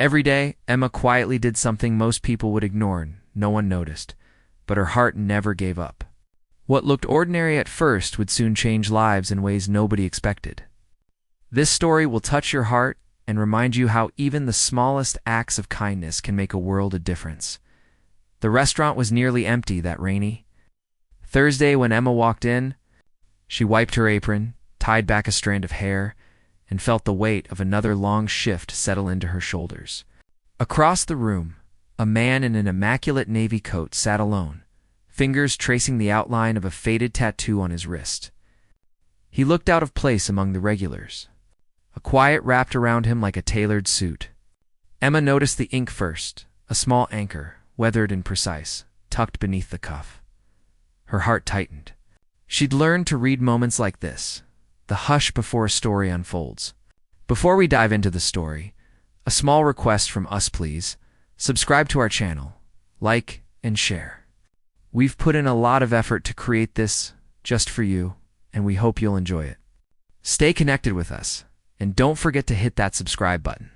Every day, Emma quietly did something most people would ignore. No one noticed, but her heart never gave up. What looked ordinary at first would soon change lives in ways nobody expected. This story will touch your heart and remind you how even the smallest acts of kindness can make a world of difference. The restaurant was nearly empty that rainy Thursday when Emma walked in. She wiped her apron, tied back a strand of hair, and felt the weight of another long shift settle into her shoulders. Across the room, a man in an immaculate navy coat sat alone, fingers tracing the outline of a faded tattoo on his wrist. He looked out of place among the regulars. A quiet wrapped around him like a tailored suit. Emma noticed the ink first, a small anchor, weathered and precise, tucked beneath the cuff. Her heart tightened. She'd learned to read moments like this, the hush before a story unfolds. Before we dive into the story, a small request from us, please. Subscribe to our channel, like, and share. We've put in a lot of effort to create this just for you, and we hope you'll enjoy it. Stay connected with us, and don't forget to hit that subscribe button.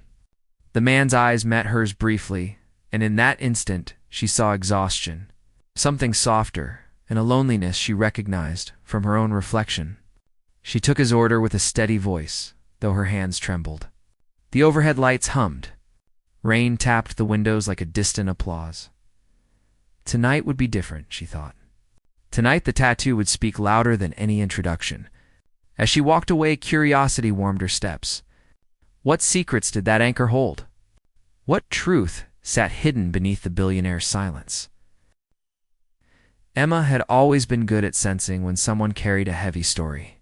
The man's eyes met hers briefly, and in that instant, she saw exhaustion, something softer, and a loneliness she recognized from her own reflection. She took his order with a steady voice, though her hands trembled. The overhead lights hummed. Rain tapped the windows like a distant applause. Tonight would be different, she thought. Tonight the tattoo would speak louder than any introduction. As she walked away, curiosity warmed her steps. What secrets did that anchor hold? What truth sat hidden beneath the billionaire's silence? Emma had always been good at sensing when someone carried a heavy story.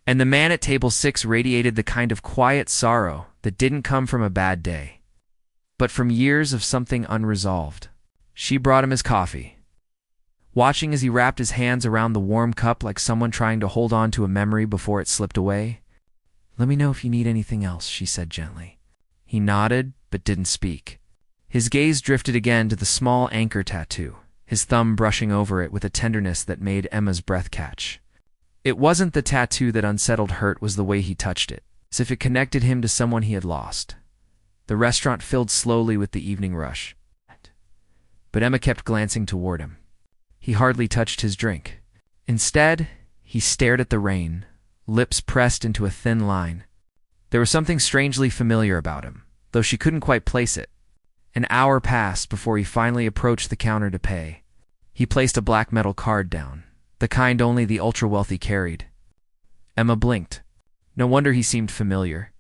And the man at table 6 radiated the kind of quiet sorrow that didn't come from a bad day, but from years of something unresolved. She brought him his coffee, watching as he wrapped his hands around the warm cup like someone trying to hold on to a memory before it slipped away. "Let me know if you need anything else," she said gently. He nodded, but didn't speak. His gaze drifted again to the small anchor tattoo, his thumb brushing over it with a tenderness that made Emma's breath catch. It wasn't the tattoo that unsettled her, it was the way he touched it, as if it connected him to someone he had lost. The restaurant filled slowly with the evening rush, but Emma kept glancing toward him. He hardly touched his drink. Instead, he stared at the rain, lips pressed into a thin line. There was something strangely familiar about him, though she couldn't quite place it. An hour passed before he finally approached the counter to pay. He placed a black metal card down, the kind only the ultra-wealthy carried. Emma blinked. No wonder he seemed familiar.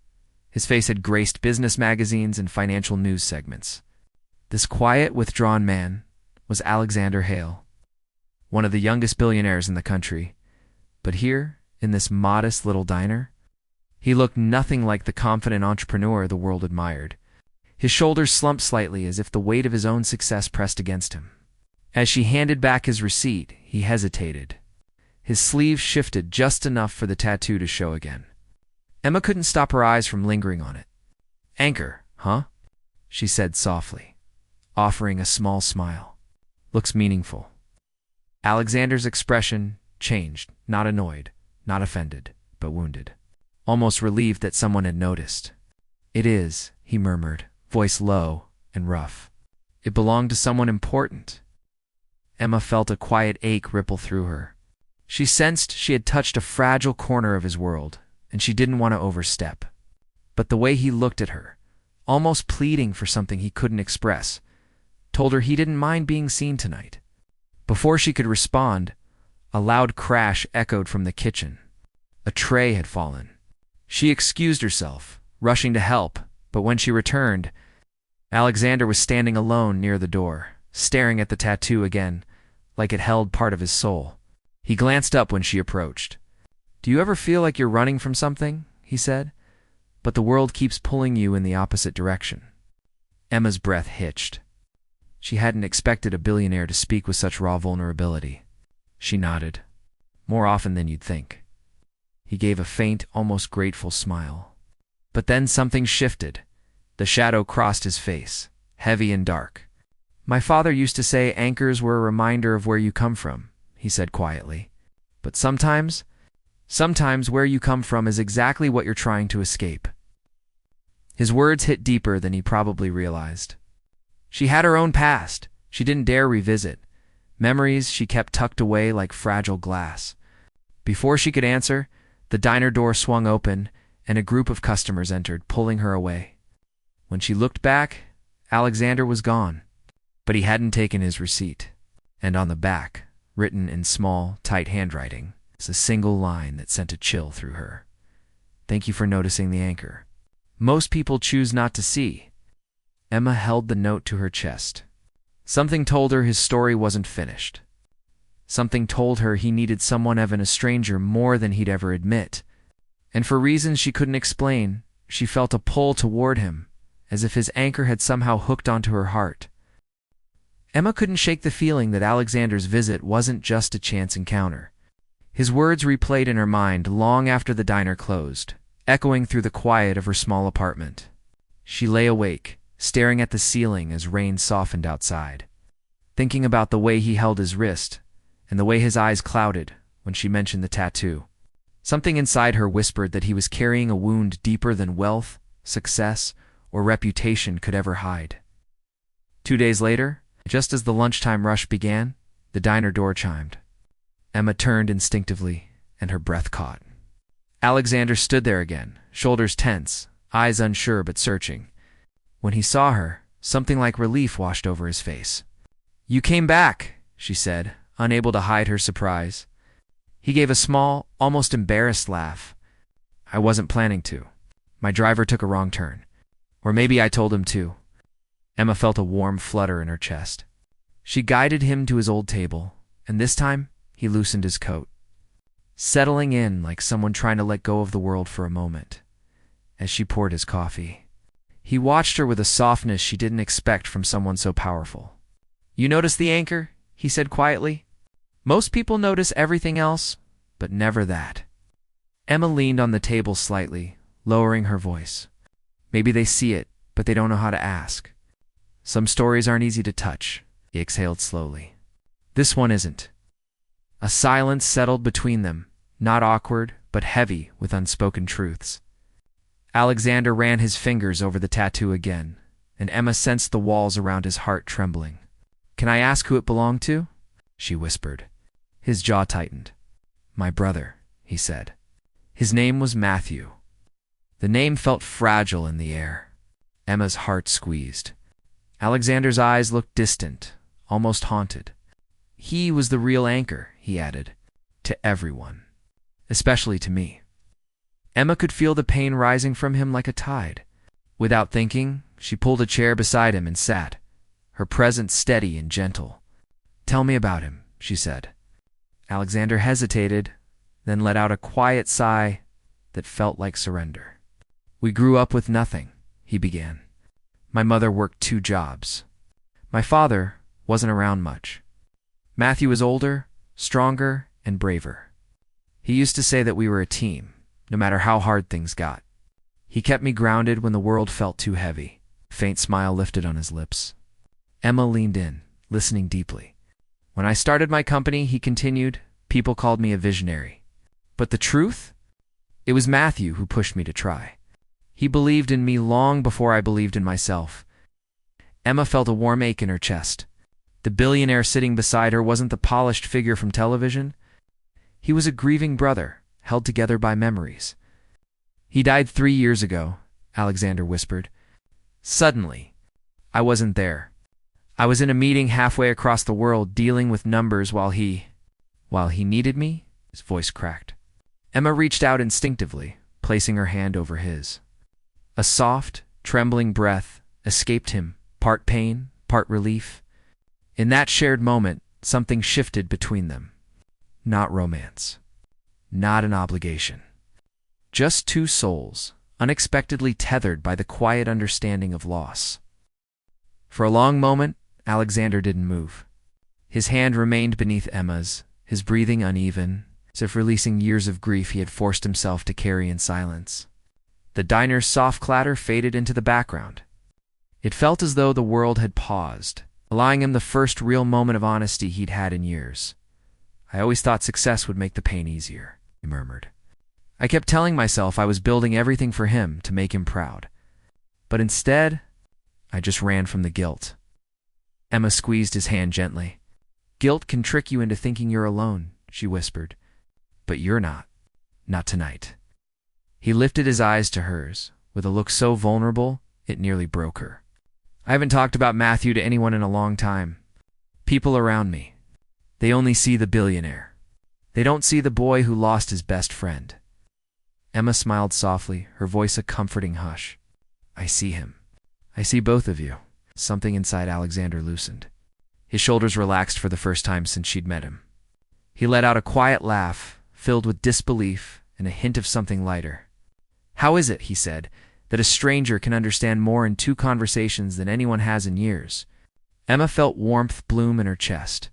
His face had graced business magazines and financial news segments. This quiet, withdrawn man was Alexander Hale, one of the youngest billionaires in the country. But here, in this modest little diner, he looked nothing like the confident entrepreneur the world admired. His shoulders slumped slightly as if the weight of his own success pressed against him. As she handed back his receipt, he hesitated. His sleeve shifted just enough for the tattoo to show again. Emma couldn't stop her eyes from lingering on it. "Anchor, huh?" she said softly, offering a small smile. "Looks meaningful." Alexander's expression changed, not annoyed, not offended, but wounded, almost relieved that someone had noticed. "It is," he murmured, voice low and rough. "It belonged to someone important." Emma felt a quiet ache ripple through her. She sensed she had touched a fragile corner of his world, and she didn't want to overstep. But the way he looked at her, almost pleading for something he couldn't express, told her he didn't mind being seen tonight. Before she could respond, a loud crash echoed from the kitchen. A tray had fallen. She excused herself, rushing to help, but when she returned, Alexander was standing alone near the door, staring at the tattoo again, like it held part of his soul. He glanced up when she approached. "Do you ever feel like you're running from something?" he said. "But the world keeps pulling you in the opposite direction." Emma's breath hitched. She hadn't expected a billionaire to speak with such raw vulnerability. She nodded. "More often than you'd think." He gave a faint, almost grateful smile. But then something shifted. The shadow crossed his face, heavy and dark. "My father used to say anchors were a reminder of where you come from," he said quietly. "But sometimes where you come from is exactly what you're trying to escape." His words hit deeper than he probably realized. She had her own past she didn't dare revisit, memories she kept tucked away like fragile glass. Before she could answer, the diner door swung open and a group of customers entered, pulling her away. When she looked back, Alexander was gone, but he hadn't taken his receipt. And on the back, written in small, tight handwriting, was a single line that sent a chill through her. "Thank you for noticing the anchor. Most people choose not to see." Emma held the note to her chest. Something told her his story wasn't finished. Something told her he needed someone even a stranger more than he'd ever admit. And for reasons she couldn't explain, she felt a pull toward him, as if his anchor had somehow hooked onto her heart. Emma couldn't shake the feeling that Alexander's visit wasn't just a chance encounter. His words replayed in her mind long after the diner closed, echoing through the quiet of her small apartment. She lay awake, staring at the ceiling as rain softened outside, thinking about the way he held his wrist and the way his eyes clouded when she mentioned the tattoo. Something inside her whispered that he was carrying a wound deeper than wealth, success, or reputation could ever hide. 2 days later, just as the lunchtime rush began, the diner door chimed. Emma turned instinctively, and her breath caught. Alexander stood there again, shoulders tense, eyes unsure but searching. When he saw her, something like relief washed over his face. "You came back," she said, unable to hide her surprise. He gave a small, almost embarrassed laugh. "I wasn't planning to. My driver took a wrong turn. Or maybe I told him to." Emma felt a warm flutter in her chest. She guided him to his old table, and this time he loosened his coat, settling in like someone trying to let go of the world for a moment. As she poured his coffee, he watched her with a softness she didn't expect from someone so powerful. "You notice the anchor?" he said quietly. "Most people notice everything else, but never that." Emma leaned on the table slightly, lowering her voice. "Maybe they see it, but they don't know how to ask. Some stories aren't easy to touch," he exhaled slowly. "This one isn't." A silence settled between them, not awkward, but heavy with unspoken truths. Alexander ran his fingers over the tattoo again, and Emma sensed the walls around his heart trembling. "Can I ask who it belonged to?" she whispered. His jaw tightened. "My brother," he said. His name was Matthew. The name felt fragile in the air. Emma's heart squeezed. Alexander's eyes looked distant, almost haunted. "He was the real anchor," he added, "to everyone, especially to me." Emma could feel the pain rising from him like a tide. Without thinking, she pulled a chair beside him and sat, her presence steady and gentle. "Tell me about him," she said. Alexander hesitated, then let out a quiet sigh that felt like surrender. "We grew up with nothing," he began. "My mother worked 2 jobs. My father wasn't around much. Matthew was older, stronger, and braver. He used to say that we were a team, no matter how hard things got. He kept me grounded when the world felt too heavy." A faint smile lifted on his lips. Emma leaned in, listening deeply. "When I started my company," he continued, "people called me a visionary. But the truth? It was Matthew who pushed me to try. He believed in me long before I believed in myself." Emma felt a warm ache in her chest. The billionaire sitting beside her wasn't the polished figure from television. He was a grieving brother, held together by memories. "He died 3 years ago," Alexander whispered. "Suddenly. I wasn't there. I was in a meeting halfway across the world dealing with numbers while he needed me." His voice cracked. Emma reached out instinctively, placing her hand over his. A soft, trembling breath escaped him, part pain, part relief. In that shared moment, something shifted between them. Not romance. Not an obligation. Just 2 souls, unexpectedly tethered by the quiet understanding of loss. For a long moment, Alexander didn't move. His hand remained beneath Emma's, his breathing uneven, as if releasing years of grief he had forced himself to carry in silence. The diner's soft clatter faded into the background. It felt as though the world had paused, allowing him the first real moment of honesty he'd had in years. "I always thought success would make the pain easier," he murmured. "I kept telling myself I was building everything for him to make him proud. But instead, I just ran from the guilt. Emma squeezed his hand gently. Guilt can trick you into thinking you're alone, she whispered. But you're not. Not tonight. He lifted his eyes to hers, with a look so vulnerable, it nearly broke her. I haven't talked about Matthew to anyone in a long time. People around me, they only see the billionaire. They don't see the boy who lost his best friend. Emma smiled softly, her voice a comforting hush. I see him. I see both of you. Something inside Alexander loosened. His shoulders relaxed for the first time since she'd met him. He let out a quiet laugh, filled with disbelief and a hint of something lighter. How is it, he said, that a stranger can understand more in 2 conversations than anyone has in years? Emma felt warmth bloom in her chest.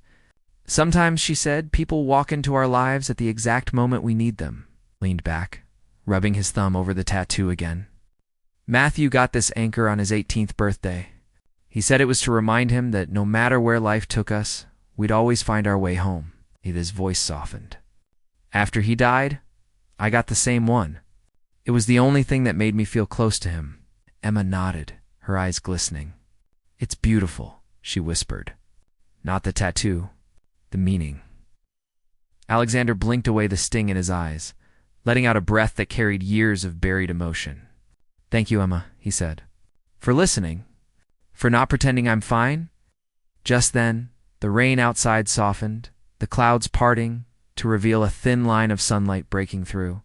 Sometimes, she said, people walk into our lives at the exact moment we need them. Leaned back, rubbing his thumb over the tattoo again. Matthew got this anchor on his 18th birthday. He said it was to remind him that no matter where life took us, we'd always find our way home. His voice softened. After he died, I got the same one. It was the only thing that made me feel close to him. Emma nodded, her eyes glistening. It's beautiful, she whispered. Not the tattoo, the meaning. Alexander blinked away the sting in his eyes, letting out a breath that carried years of buried emotion. Thank you, Emma, he said. For listening. For not pretending I'm fine. Just then, the rain outside softened, the clouds parting to reveal a thin line of sunlight breaking through.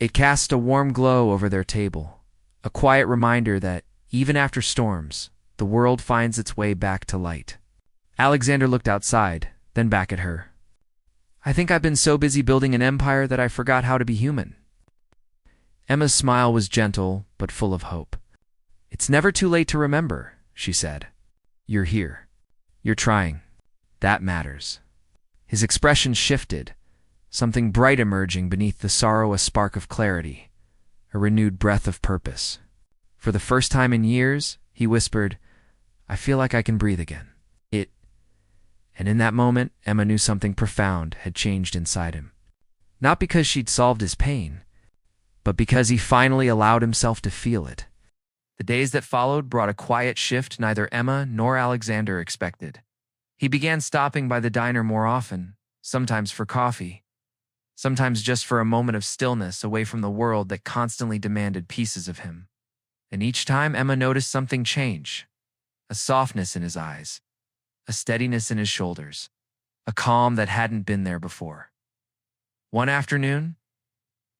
It cast a warm glow over their table, a quiet reminder that, even after storms, the world finds its way back to light. Alexander looked outside, then back at her. I think I've been so busy building an empire that I forgot how to be human. Emma's smile was gentle, but full of hope. It's never too late to remember, she said. You're here. You're trying. That matters. His expression shifted, something bright emerging beneath the sorrow, a spark of clarity, a renewed breath of purpose. For the first time in years, he whispered, I feel like I can breathe again. And in that moment, Emma knew something profound had changed inside him. Not because she'd solved his pain, but because he finally allowed himself to feel it. The days that followed brought a quiet shift neither Emma nor Alexander expected. He began stopping by the diner more often, sometimes for coffee, sometimes just for a moment of stillness away from the world that constantly demanded pieces of him. And each time Emma noticed something change, a softness in his eyes, a steadiness in his shoulders, a calm that hadn't been there before. One afternoon,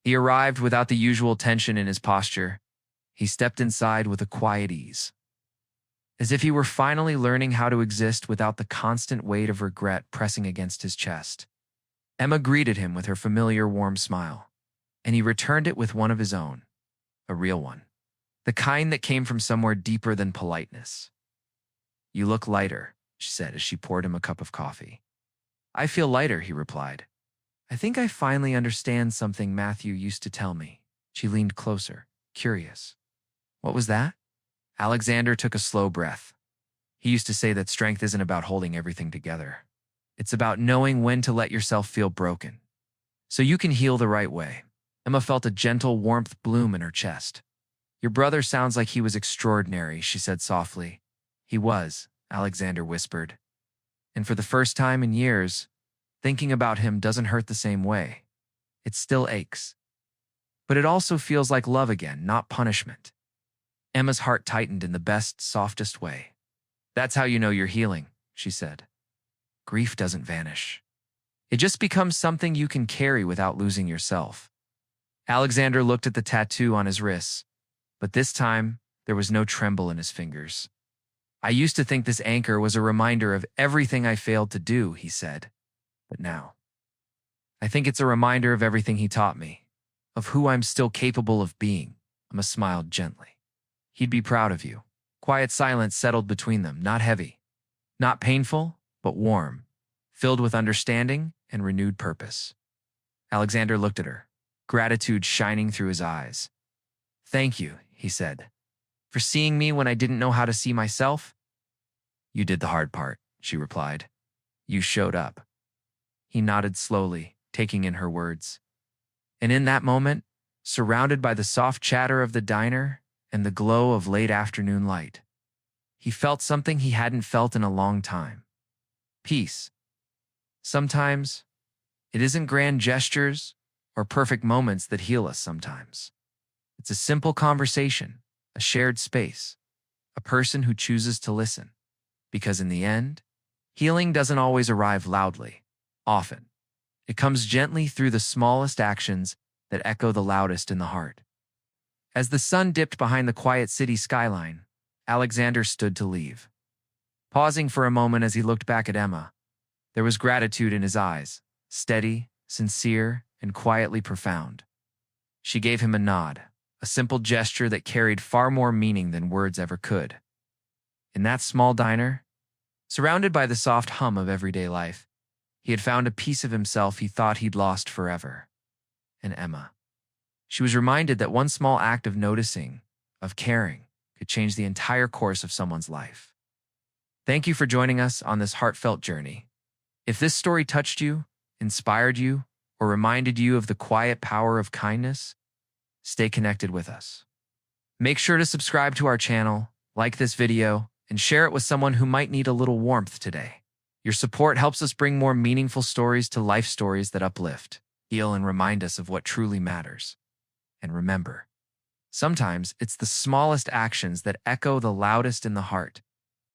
he arrived without the usual tension in his posture. He stepped inside with a quiet ease, as if he were finally learning how to exist without the constant weight of regret pressing against his chest. Emma greeted him with her familiar warm smile, and he returned it with one of his own, a real one, the kind that came from somewhere deeper than politeness. You look lighter, she said as she poured him a cup of coffee. I feel lighter, he replied. I think I finally understand something Matthew used to tell me. She leaned closer, curious. What was that? Alexander took a slow breath. He used to say that strength isn't about holding everything together. It's about knowing when to let yourself feel broken, so you can heal the right way. Emma felt a gentle warmth bloom in her chest. Your brother sounds like he was extraordinary, she said softly. He was, Alexander whispered. And for the first time in years, thinking about him doesn't hurt the same way. It still aches. But it also feels like love again, not punishment. Emma's heart tightened in the best, softest way. That's how you know you're healing, she said. Grief doesn't vanish. It just becomes something you can carry without losing yourself. Alexander looked at the tattoo on his wrists, but this time there was no tremble in his fingers. I used to think this anchor was a reminder of everything I failed to do, he said. But now, I think it's a reminder of everything he taught me, of who I'm still capable of being. Emma smiled gently. He'd be proud of you. Quiet silence settled between them, not heavy, not painful, but warm, filled with understanding and renewed purpose. Alexander looked at her, gratitude shining through his eyes. Thank you, he said, for seeing me when I didn't know how to see myself. You did the hard part, she replied. You showed up. He nodded slowly, taking in her words. And in that moment, surrounded by the soft chatter of the diner, and the glow of late afternoon light. He felt something he hadn't felt in a long time. Peace. Sometimes, it isn't grand gestures or perfect moments that heal us sometimes. It's a simple conversation, a shared space, a person who chooses to listen. Because in the end, healing doesn't always arrive loudly. Often, it comes gently through the smallest actions that echo the loudest in the heart. As the sun dipped behind the quiet city skyline, Alexander stood to leave. Pausing for a moment as he looked back at Emma, there was gratitude in his eyes, steady, sincere, and quietly profound. She gave him a nod, a simple gesture that carried far more meaning than words ever could. In that small diner, surrounded by the soft hum of everyday life, he had found a piece of himself he thought he'd lost forever. And Emma. She was reminded that one small act of noticing, of caring, could change the entire course of someone's life. Thank you for joining us on this heartfelt journey. If this story touched you, inspired you, or reminded you of the quiet power of kindness, stay connected with us. Make sure to subscribe to our channel, like this video, and share it with someone who might need a little warmth today. Your support helps us bring more meaningful stories to life, stories that uplift, heal, and remind us of what truly matters. And remember, sometimes it's the smallest actions that echo the loudest in the heart.